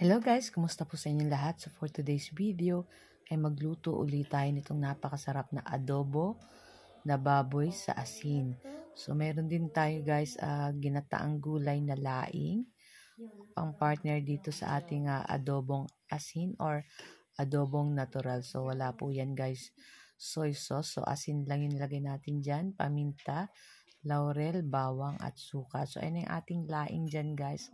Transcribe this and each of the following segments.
Hello guys, kumusta po sa inyong lahat? So for today's video ay magluto ulit tayo nitong napakasarap na adobo na baboy sa asin. So meron din tayo guys ginataang gulay na laing pang partner dito sa ating adobong asin or adobong natural. So wala po yan guys soy sauce. So asin lang yung nilagay natin dyan, paminta, laurel, bawang at suka. So ayun yung ating laing dyan guys.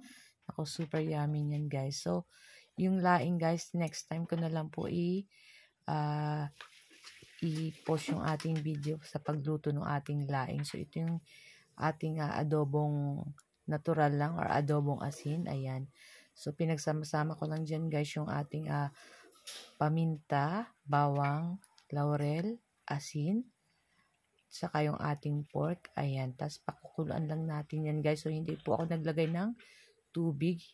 Ako, super yummy yan guys. So, yung laing guys, next time ko na lang po i-post yung ating video sa pagluto ng ating laing. So, ito yung ating adobong natural lang or adobong asin. Ayan. So, pinagsama-sama ko lang dyan guys yung ating paminta, bawang, laurel, asin, saka yung ating pork. Ayan. Tapos, pakukuluan lang natin yan guys. So, hindi po ako naglagay ng tubig.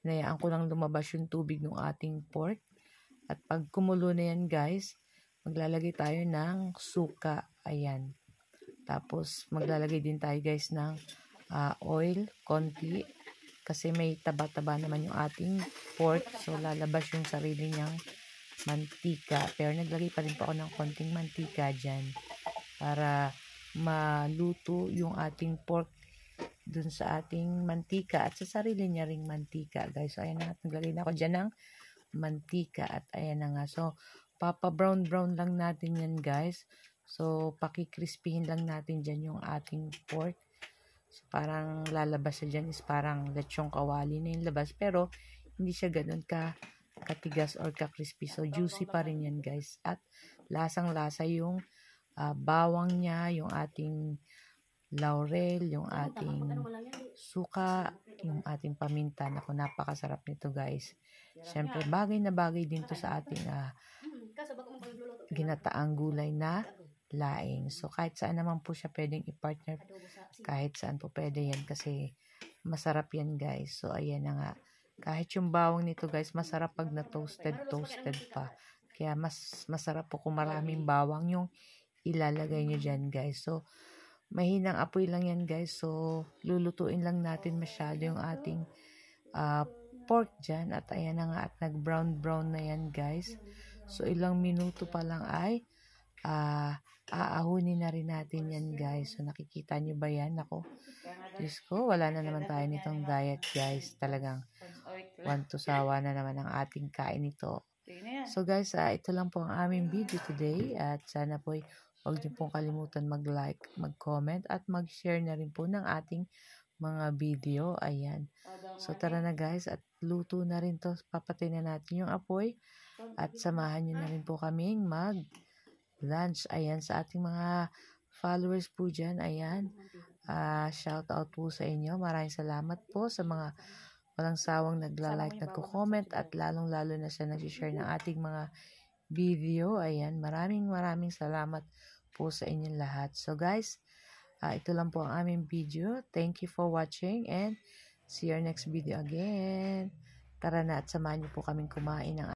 Hinayaan ko lang lumabas yung tubig ng ating pork. At pag kumulo na yan guys, maglalagay tayo ng suka. Ayan. Tapos maglalagay din tayo guys ng oil, konti. Kasi may taba-taba naman yung ating pork. So lalabas yung sarili niyang mantika. Pero naglagay pa rin po ako ng konting mantika dyan. Para maluto yung ating pork dun sa ating mantika at sa sarili niya ring mantika guys. So ayan na, naglagay na ako dyan ng mantika at ayan na nga. So papa brown lang natin yan guys. So pakikrispihin lang natin dyan yung ating pork. So parang lalabas na dyan is parang lechong kawali na yung labas, pero hindi siya ganun katigas or ka-crispy. So juicy pa rin yan guys. At lasang lasa yung bawang niya, yung ating laurel, yung ating suka, yung ating paminta. Naku, napakasarap nito guys. Siyempre, bagay na bagay din to sa ating ginataang gulay na laing. So, kahit saan naman po siya pwedeng i-partner. Kahit saan po pwede yan kasi masarap yan guys. So, ayan na nga. Kahit yung bawang nito guys, masarap pag na-toasted pa. Kaya mas masarap po kung maraming bawang yung ilalagay nyo dyan guys. So, mahinang apoy lang yan guys. So, lulutuin lang natin masyado yung ating pork dyan. At ayan na nga, at nag-brown na yan guys. So, ilang minuto pa lang ay aahunin na rin natin yan guys. So, nakikita nyo ba yan? Ako, Diyos ko, wala na naman tayo nitong diet guys. Talagang want to sawa na naman ang ating kain ito. So guys, ito lang po ang aming video today. At sana po huwag niyo pong kalimutan mag-like, mag-comment, at mag-share na rin po ng ating mga video. Ayan. So tara na guys, at luto na rin to. Papatay na natin yung apoy. At samahan niyo na rin po kaming mag-lunch. Ayan, sa ating mga followers po dyan. Ayan. Shout out po sa inyo. Maraming salamat po sa mga walang sawang nagla-like, nagko-comment, at lalong-lalo na siya nag-share ng ating mga video. Ayan, maraming salamat po sa inyong lahat. So guys, ito lang po ang aming video. Thank you for watching and see you next video again. Tara na at samahan niyo po kaming kumain ng